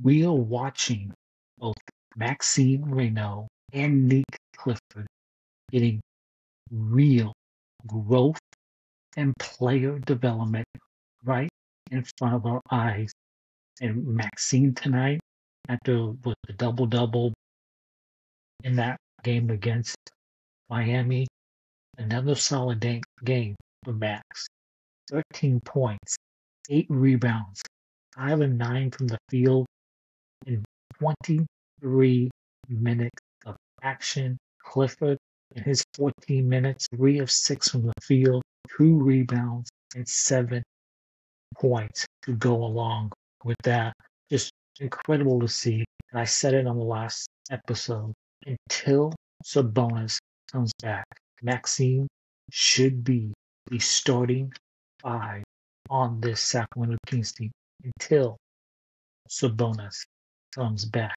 We are watching both Maxime Reno and Nick Clifford getting real growth and player development right in front of our eyes. And Maxime tonight, after with the double double in that game against Miami, another solid game for Max. 13 points, 8 rebounds, 5 and 9 from the field in 23 minutes of action. Clifford, in his 14 minutes, 3 of 6 from the field, 2 rebounds, and 7 points to go along with that. Just incredible to see. And I said it on the last episode. Until Sabonis comes back, Maxime should be the starting 5 on this Sacramento Kings team until Sabonis comes back.